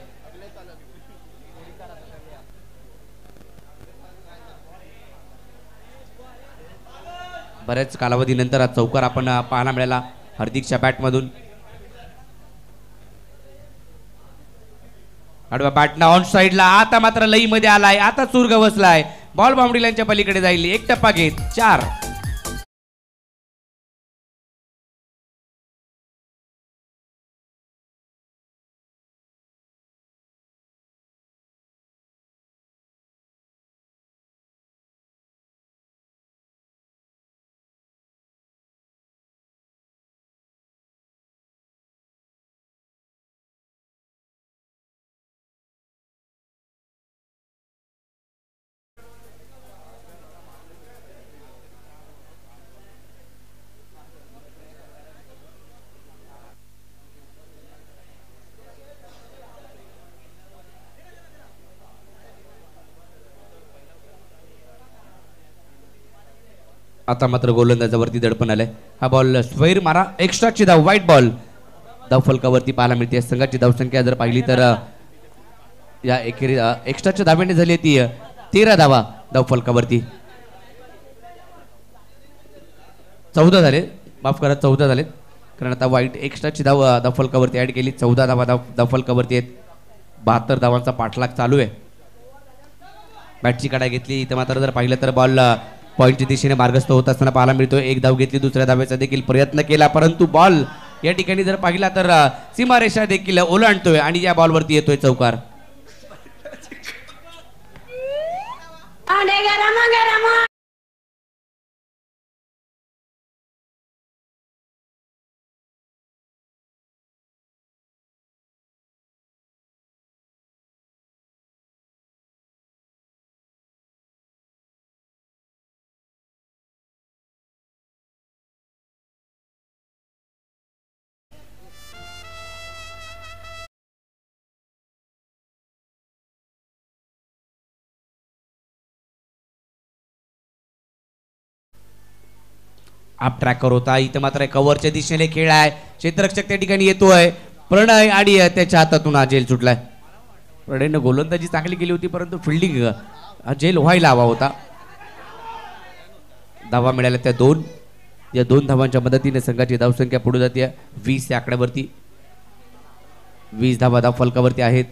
बऱ्याच कालावधीनंतर आज चौकार आपण पाहायला मिळाला हार्दिकच्या बॅटमधून. आडवा बॅटना ऑन साइडला. आता मात्र लई मध्ये आलाय, आता सूर गवसलाय. बॉल बाउंड्री लाईनच्या पलीकडे जाईल. एक टप्पा घेत 4. आता मात्र गोलंदाजावरती दडपण आलंय. हा बॉल स्वैर मारा. एक्स्ट्राची धाव, व्हाईट बॉल. धाव फलकावरती पाहायला मिळते. संघाची धावसंख्या जर पाहिली तर या एकेरी एक्स्ट्राच्या धाव्याने झाली ती 13 धावा धाव फलकावरती. 14 झाले, माफ करा 14 झालेत कारण आता व्हाईट एक्स्ट्राची धाव फलकावरती ऍड केली. 14 धावा धाव फलकावरती आहेत. 72 धावांचा पाठलाग चालू आहे. बॅटची काढा घेतली. इथं मात्र जर पाहिलं तर बॉल पॉईंटच्या दिशेने मार्गस्थ होत असताना पाहायला मिळतोय. एक धाव घेतली, दुसऱ्या धावेचा देखील प्रयत्न केला परंतु बॉल या ठिकाणी जर पाहिला तर सीमारेषा देखील ओलांडतोय आणि या बॉलवरती येतोय चौकार. आप ट्रॅकर होता. इथं मात्र कव्हरच्या दिशेने खेळ आहे. क्षेत्ररक्षक त्या ठिकाणी येतोय प्रणय आणि त्याच्या हातातून हा झेल सुटलाय. प्रणयनं गोलंदाजी चांगली केली होती परंतु फिल्डिंग हा झेल व्हायला हवा होता. धावा मिळाल्या त्या 2. या 2 धावांच्या मदतीने संघाची धावसंख्या पुढे जाते 20 या आकड्यावरती. 20 धावा धाव फलकावरती आहेत.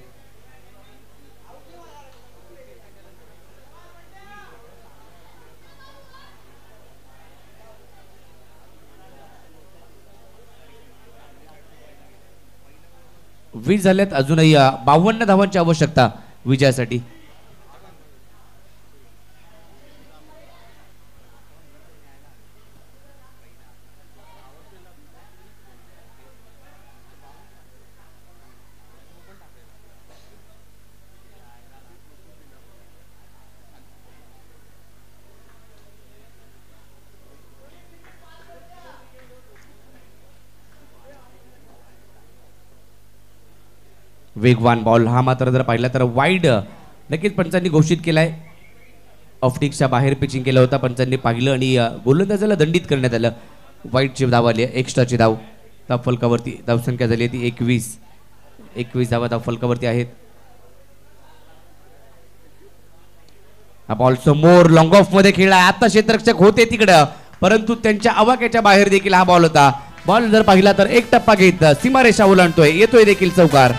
वीस झाल्यात. अजूनही 52 धावांची आवश्यकता विजयासाठी. वेगवान बॉल. हा मात्र जर पाहिला तर वाईड नक्कीच पंचांनी घोषित केलाय. ऑफटिक्सच्या बाहेर पिचिंग केलं होतं. पंचांनी पाहिलं आणि गोलंदाजाला दंडित करण्यात आलं. वाईडची धाव आली आहे. एक्स्ट्राची धाव धाव फलकावरती. धावसंख्या झाली ती 21 धावा धाव फलकावरती आहेत. हा बॉल समोर लॉंग ऑफ मध्ये खेळला. आता क्षेत्ररक्षक होते तिकडं परंतु त्यांच्या आवाक्याच्या बाहेर देखील हा बॉल होता. बॉल जर पाहिला तर एक टप्पा घेत सीमारेषा ओलांडतोय. येतोय देखील चौकार.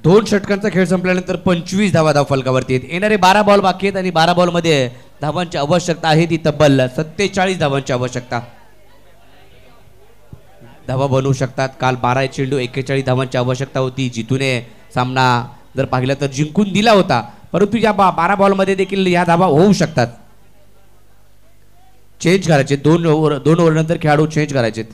2 षटकांचा खेळ संपल्यानंतर 25 धावा धाव फलकावरती आहेत. येणारे 12 बॉल बाकी आहेत आणि 12 बॉल मध्ये धावांची आवश्यकता आहे ती तब्बल 47 धावांची आवश्यकता. धावा बनवू शकतात. काल 12 चेंडू 41 धावांची आवश्यकता होती. जितूने सामना जर पाहिला तर जिंकून दिला होता, परंतु या 12 बॉल मध्ये देखील या धावा होऊ शकतात. चेंज करायचे, 2 ओव्हर नंतर खेळाडू चेंज करायचे.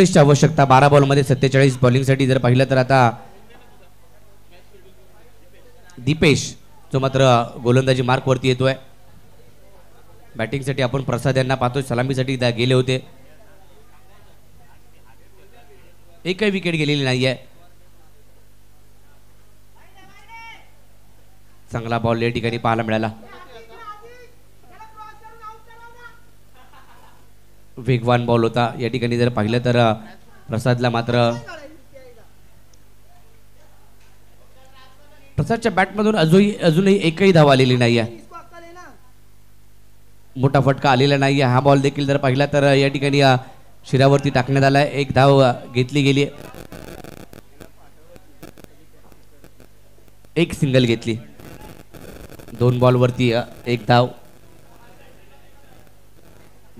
ची आवश्यकता 12 बॉल मध्ये 47 बॉलिंग साठी. जर पाहिलं तर आता दीपेश जो मात्र गोलंदाजी मार्क वरती येतोय. बॅटिंग साठी आपण प्रसाद यांना पाहतोय, सलामीसाठी गेले होते. एकही विकेट गेलेली नाहीये. चांगला बॉल या ठिकाणी पाहायला मिळाला. वेगवान बॉल होता या ठिकाणी. जर पाहिलं तर प्रसादला मात्र प्रसादच्या बॅटमधून अजूनही एकही धाव आलेली नाहीये. मोठा फटका आलेला नाहीये. हा बॉल देखील जर पाहिला तर या ठिकाणी शिरावरती टाकण्यात आलाय. एक धाव घेतली गेली, एक सिंगल घेतली. 2 बॉल वरती एक धाव.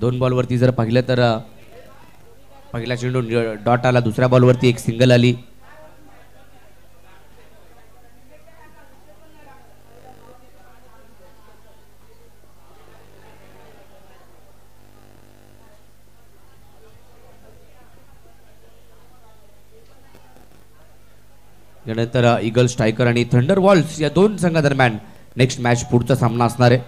2 बॉल वरती जर पाहिलं तर पहिला चेंडू डॉट आला, दुसऱ्या बॉल वरती एक सिंगल आली. यानंतर ईगल स्ट्रायकर आणि थंडर वॉल्स या 2 संघादरम्यान नेक्स्ट मॅच पुढचा सामना असणार आहे.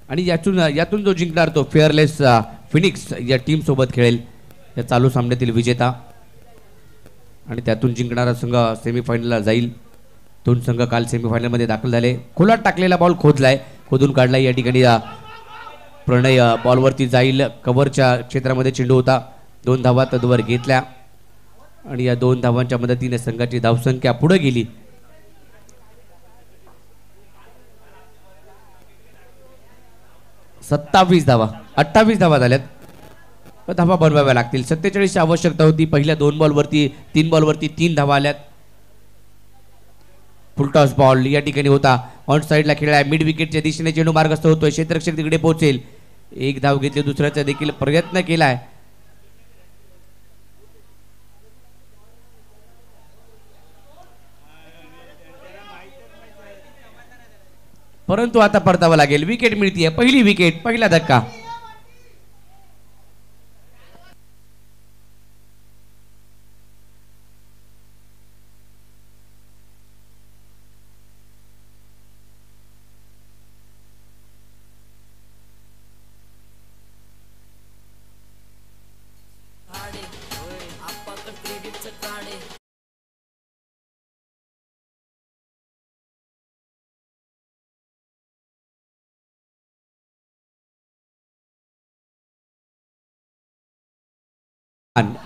आणि यातून जो जिंकणार तो फेअरलेस फिनिक्स या टीम सोबत खेळेल या चालू सामन्यातील विजेता. आणि त्यातून जिंकणारा संघ सेमीफायनलला जाईल. 2 संघ काल सेमीफायनल मध्ये दाखल झाले. खोलात टाकलेला बॉल खोदून काढलाय. या ठिकाणी प्रणय बॉलवरती जाईल. कव्हरच्या क्षेत्रामध्ये चेंडू होता. 2 धावा तदवर घेतल्या आणि या 2 धावांच्या मदतीने संघाची धावसंख्या पुढे गेली. 27 धावा, 28 धावा झाल्यात. धावा बनवाव्या लागतील. 47 ची आवश्यकता होती. पहिल्या 3 बॉलवरती 3 धावा आल्यात. फुलटॉस बॉल या ठिकाणी होता. ऑन साइडला खेळलाय. मिड विकेटच्या दिशेने चेंडू मार्गस्थ होतोय. क्षेत्ररक्षक तिकडे पोहोचेल. एक धाव घेतली. दुसऱ्याचा देखील प्रयत्न केलाय. परंतु आता परतावं लागेल. विकेट मिळतीये. पहिली विकेट, पहिला धक्का.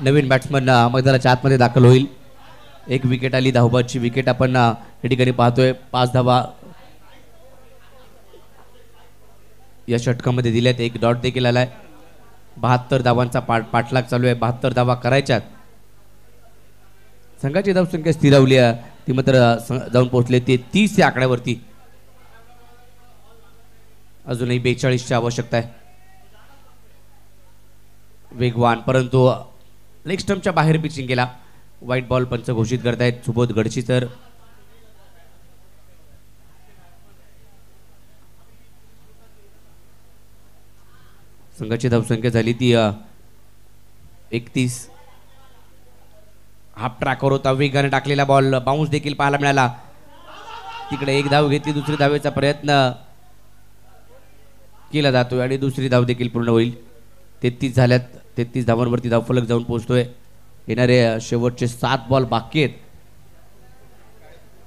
नवीन बॅट्समन मैदानाच्या आतमध्ये दाखल होईल. एक विकेट आली. धावबादची विकेट आपण या ठिकाणी पाहतोय. 5 धावा या षटकामध्ये दिल्यात. एक डॉट देखील आलाय. 72 धावांचा पाठलाग चालू आहे. 72 धावा करायच्यात. संघाची धावसंख्या स्थिरावली आहे. ती मात्र जाऊन पोहोचले ते 30 या आकड्यावरती. अजूनही 42 ची आवश्यकता आहे. वेगवान परंतु लेग स्टंपच्या बाहेर पिचिंग केला. व्हाईट बॉल पंच घोषित करतायत सुबोध गडचितर. संघाची धावसंख्या झाली ती 31. हाफ ट्रॅकवर होता, वेगाने टाकलेला बॉल बाउन्स देखील पाहायला मिळाला. तिकडे एक धाव घेतली, दुसरी धावेचा प्रयत्न केला जातोय आणि दुसरी धाव देखील पूर्ण होईल. 33 झाल्यात. 33 धावांवरती धावफलक जाऊन पोहोचतोय. येणारे शेवटचे 7 बॉल बाकी आहेत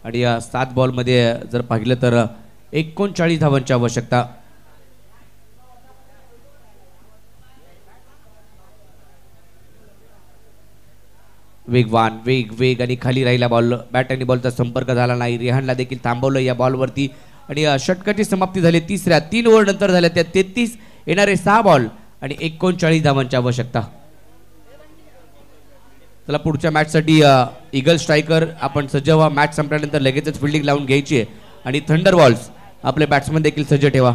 आणि या 7 बॉलमध्ये जर पाहिलं तर 39 धावांची आवश्यकता. वेगवान वेग आणि खाली राहिला बॉल. बॅट आणि बॉलचा संपर्क झाला नाही. रेहानला देखील थांबवलं या बॉलवरती आणि षटकाची समाप्ती झाली. तिसऱ्या 3 ओव्हर नंतर झाल्या त्या 33. येणारे 6 बॉल आणि 39 धावांची आवश्यकता. चला पुढच्या मॅचसाठी ईगल स्ट्रायकर आपण सज्ज व्हा. मॅच संपल्यानंतर लगेचच फिल्डिंग लावून घ्यायची आहे आणि थंडर बॉल्स आपले बॅट्समन देखील सज्ज ठेवा.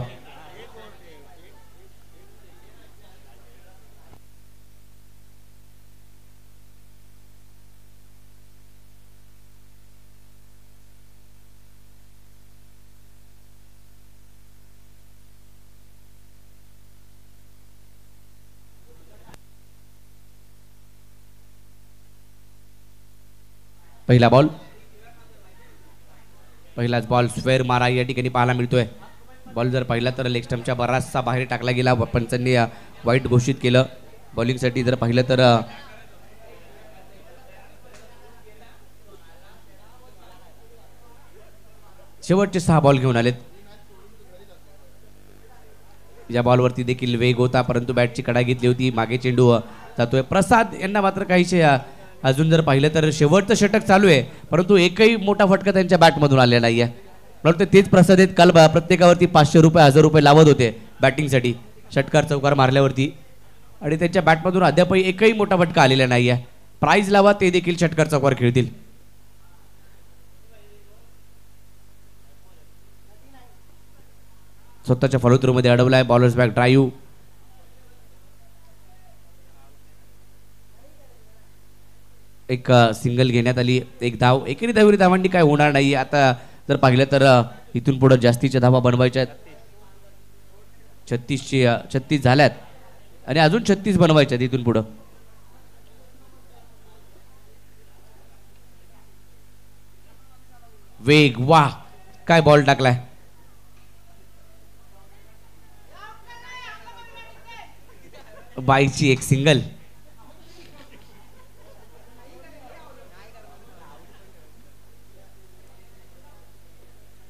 पहिला बॉल, पहिलाच बॉल स्क्वेअर मारा या ठिकाणी पाहायला मिळतोय. बॉल जर पाहिला तर लेग स्टंपच्या बराचसा बाहेर टाकला गेला. पंचांनी वाईट घोषित केलं. बॉलिंगसाठी जर पाहिलं तर शेवटचे 6 बॉल घेऊन आलेत. या बॉलवरती देखील वेग होता परंतु बॅटची कडा घेतली होती. मागे चेंडू जातोय. प्रसाद यांना मात्र काहीशे अजून जर पाहिलं तर शेवटचं षटक चालू आहे परंतु एकही मोठा फटका त्यांच्या बॅटमधून आलेला नाहीये. मला वाटतं तेच प्रसाद आहेत. काल प्रत्येकावरती 500 रुपये 1000 रुपये लावत होते बॅटिंगसाठी षटकार चौकार मारल्यावरती आणि त्यांच्या बॅटमधून अद्यापही एकही मोठा फटका आलेला नाहीये. प्राइज लावा ते देखील षटकार चौकार खेळतील. स्वतःच्या फॉलो थ्रू मध्ये अडवलाय. Bowlers back drive. एक सिंगल घेण्यात आली. एक धाव. एकेरी धावेरी धावांनी काय होणार नाही. आता जर पाहिलं तर इथून पुढे जास्तीच्या धावा बनवायच्या आहेत. 36 झाल्यात आणि अजून 36 बनवायच्या आहेत इथून पुढे. वेग, वाह काय बॉल टाकलाय. बाईची एक सिंगल.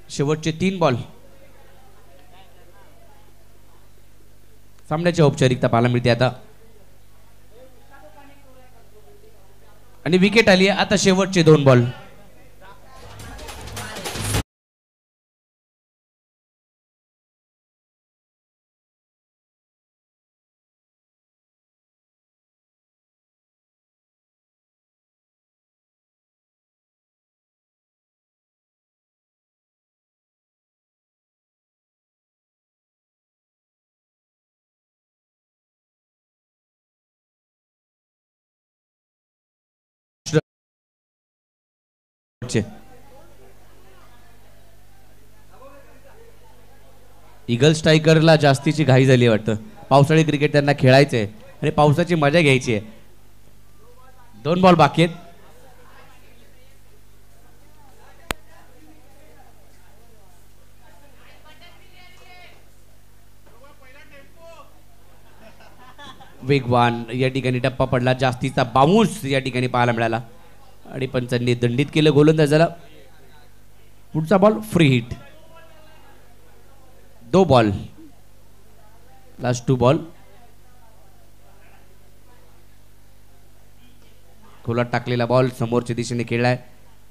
शेवटचे 3 बॉल. सामन्याची औपचारिकता पाहायला मिळते आता आणि विकेट आली आहे. आता शेवटचे 2 बॉल. ईगल स्ट्रायकरला जास्तीची घाई झाली वाटतं. पावसाळी क्रिकेट त्यांना खेळायचंय आणि पावसाची मजा घ्यायची आहे. 2 बॉल बाकी आहेत. वेगवान या ठिकाणी टप्पा पडला. जास्तीचा बाउन्स या ठिकाणी पाहायला मिळाला आणि पंचांनी दंडित केलं गोलंदाजाला. पुढचा ball free hit. 2 ball. Last 2 ball. खोलात टाकलेला बॉल समोरच्या दिशेने खेळलाय.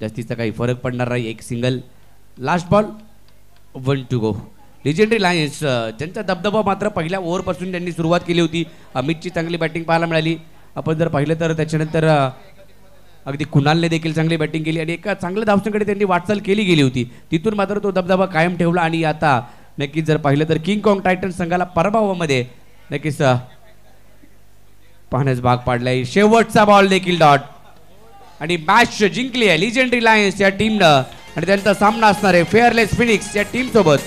जास्तीचा काही फरक पडणार नाही. एक single. Last ball. 1 to go. Legendary lions ज्यांचा दबदबा मात्र पहिल्या ओव्हरपासून त्यांनी सुरुवात केली होती. अमितची चांगली बॅटिंग पाहायला मिळाली. आपण जर पाहिलं तर त्याच्यानंतर अगदी कुणालने देखील चांगली बॅटिंग केली आणि एका चांगल्या धावसंख्येकडे त्यांनी वाटचाल केली गेली होती. तिथून मात्र तो दबदबा कायम ठेवला आणि आता नक्कीच जर पाहिलं तर किंग कॉंग टायटन्स संघाला पराभवामध्ये नक्कीच पाहण्यास भाग पाडलाय. शेवटचा बॉल देखील डॉट आणि मॅच जिंकली आहे लिजेंडरी लायन्स या टीमनं आणि त्यांचा सामना असणार आहे फेअरलेस फिनिक्स या टीम सोबत.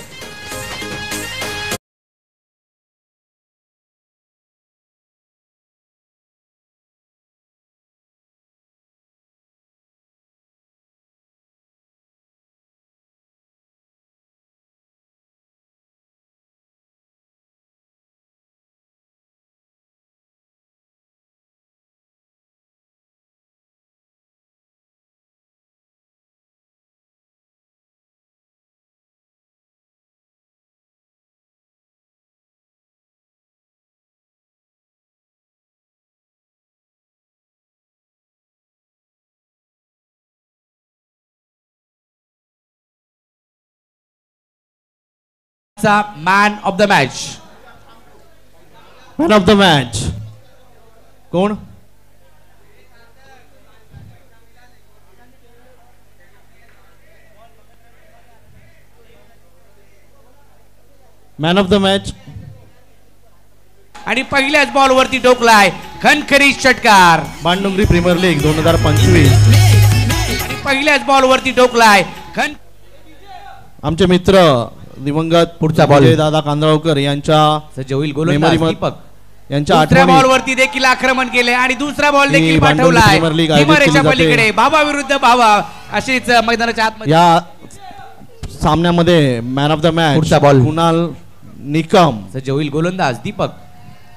चा man of the match. Man of the match कोण? मॅन ऑफ द मॅच आणि पहिल्याच बॉल वरती टोकलाय खनखरीत षटकार. Bandongri premier league 2025. आणि पहिल्याच बॉल वरती टोकलाय आमचे मित्र दिवंगत पुढचा बॉल. दादा कांदळकर यांच्या सज्ज होईल गोलंदाज मेमरी दीपक. यांच्या दुसऱ्या आठवणी बॉल वरती देखील आक्रमण केले आणि दुसरा बॉल ही देखील भांडवली पाठवलाय प्रीमियर लीग आयोजित केली सीमारेषा जाते. पलीकडे भावा विरुद्ध भावा अशीच मैदानाच्या आतमध्ये. या सामन्यामध्ये मॅन ऑफ द मॅच पुढचा बॉल. कुणाल निकम. सज्ज होईल गोलंदाज दीपक.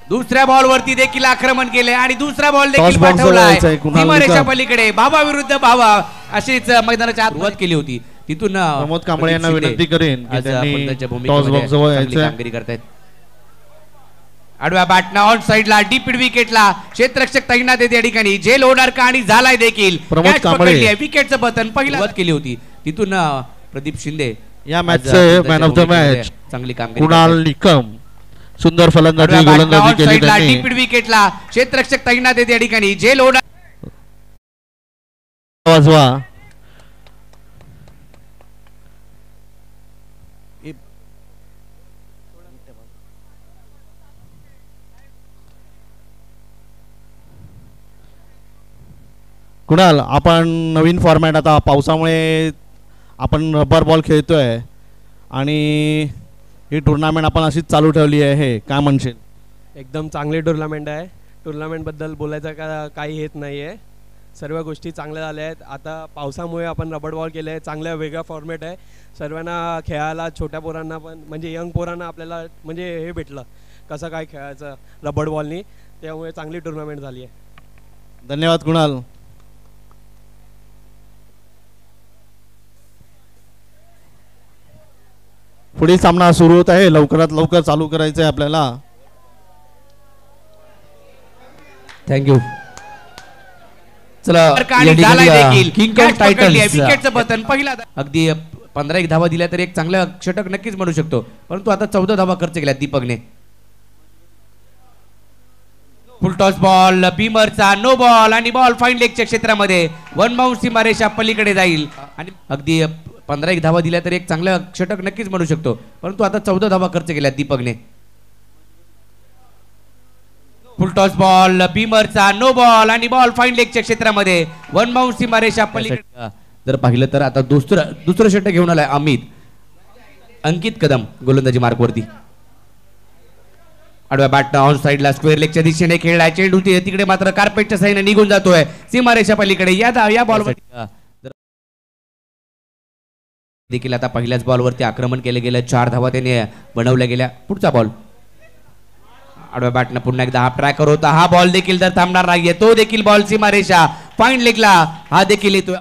दुसऱ्या बॉल वरती देखील आक्रमण केले आणि दुसरा बॉल टॉस देखील बॉक्स पाठवलाय जवळचा कुणाल सीमारेषा निकम. पलीकडे भावा विरुद्ध भावा अशीच मैदानाच्या आत सुरुवात केली होती. तिथून प्रमोद कांबळे यांना प्रदीप विनंती शिंदे करेन की आज त्यांनी पंतांच्या टॉस भूमिकेमध्ये बॉक्स जवळ चांगली यायचं. कामगिरी करतायत. आडव्या बॅटना ऑन साइडला डीप विकेटला क्षेत्ररक्षक तैनात आहे त्या ठिकाणी. झेल होणार का आणि झालाय देखील. प्रमोद Catch कांबळे. पकडली आहे. विकेटचं पतन पहिला सुरुवात केली होती. तिथून प्रदीप शिंदे या आज मॅचचे पंतांच्या मॅन ऑफ द भूमिकेमध्ये मॅच चांगली कामगिरी कुणाल निकम. सुंदर फलंदाजी आडव्या बॅटना गोलंदाजी ऑन केली साइडला त्यांनी. डीप विकेटला क्षेत्ररक्षक तैनात आहे त्या ठिकाणी. झेल होणार वाजवा. कुणाल आपण नवीन फॉर्मॅट आता पावसामुळे आपण रबर बॉल खेळतोय आणि ही टुर्नामेंट आपण अशीच चालू ठेवली आहे, काय म्हणशील? एकदम चांगली टुर्नामेंट आहे. टुर्नामेंटबद्दल बोलायचं काही हेत नाही आहे. सर्व गोष्टी चांगल्या झाल्या आहेत. आता पावसामुळे आपण रबर बॉल केले आहे. चांगल्या वेगळा फॉर्मॅट आहे. सर्वांना खेळायला, छोट्या पोरांना पण म्हणजे यंग पोरांना आपल्याला म्हणजे हे भेटलं कसं काय खेळायचं रबर बॉलनी. त्यामुळे चांगली टुर्नामेंट झाली आहे. धन्यवाद कुणाल. पुढील सामना सुरू होत आहे. लवकरात लवकर चालू करायचं आहे आपल्याला. थँक्यू. चला किंग ऑफ टायटल्स विकेटचं बटन पहिला. अगदी 15-1 धावा दिल्या तर एक चांगलं षटक नक्कीच म्हणू शकतो. परंतु आता 14 धावा खर्च केल्या दीपकने. फुल टॉस बॉल बीमरचा नो बॉल आणि बॉल फाईन लेगच्या क्षेत्रामध्ये वन बाउंड सीमारेषा पलीकडे जाईल. आणि अगदी 15-1 धावा दिल्या तर एक चांगलं षटक नक्कीच म्हणू शकतो. परंतु आता 14 धावा खर्च केल्या दीपकने. फुल टॉस बॉल बीमरचा नो बॉल आणि बॉल फाईन लेगच्या क्षेत्रामध्ये वन बाउंड सीमारेषा पलीकडे. जर पाहिलं तर आता दुसरं षटक घेऊन आलाय अंकित कदम गोलंदाजी मार्कवरती. आडव्या बॅटनं ऑन साइडला स्क्वेअर लेगच्या दिशेने खेळलाय. चेंडू तिकडे मात्र कार्पेटच्या साईने निघून जातोय सीमारेषा पलीकडे. या बॉलवर देखील आता पहिल्याच बॉलवरती आक्रमण केलं गेलं. 4 धावा त्याने बनवल्या गेल्या. पुढचा बॉल. आडव्या बॅटनं पुन्हा एकदा हा ट्रॅकर होता. हा बॉल देखील तर थांबणार नाहीये. तो देखील बॉल सीमारेषा फाईन लेगला हा देखील येतो.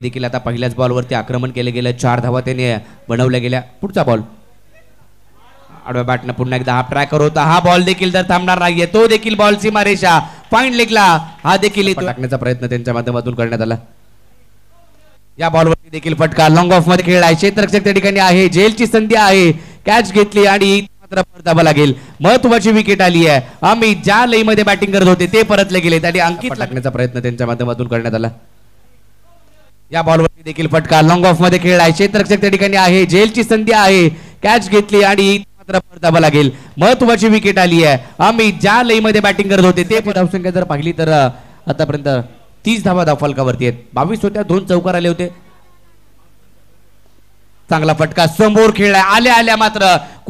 देखील आता पहिल्याच बॉलवरती आक्रमण केलं गेलं. 4 धावा त्याने बनवल्या गेल्या. पुढचा बॉल. आडव्या बॅटनं पुन्हा एकदा हा ट्रॅकर होता. हा बॉल देखील तर थांबणार नाहीये. तो देखील बॉल सीमारेषा फाईन लेगला हा देखील येतो. टाकण्याचा प्रयत्न त्यांच्या माध्यमातून करण्यात आला. या बॉलवरती देखील फटका लॉंग ऑफ मध्ये खेळलाय. क्षेत्ररक्षक त्या ठिकाणी आहे. झेलची संधी आहे. कॅच घेतली आणि मात्र परतावा लागेल. महत्वाची विकेट आली आहे. आम्ही ज्या लईमध्ये बॅटिंग करत होते ते परतले गेले आणि अंकित टाकण्याचा प्रयत्न त्यांच्या माध्यमातून करण्यात आला. या बॉलवरती देखील फटका लॉंग ऑफ मध्ये खेळलाय. क्षेत्ररक्षक त्या ठिकाणी आहे. झेलची संधी आहे. कॅच घेतली आणि मात्र परतावा लागेल. महत्वाची विकेट आली आहे. आम्ही ज्या लईमध्ये बॅटिंग करत होते ते धावसंख्या जर पाहिली तर आतापर्यंत 30 धावा धावफलकावरती आहेत. 22 होत्या. 2 चौकार आले होते. चांगला फटका समोर खेळलाय. आल्या मात्र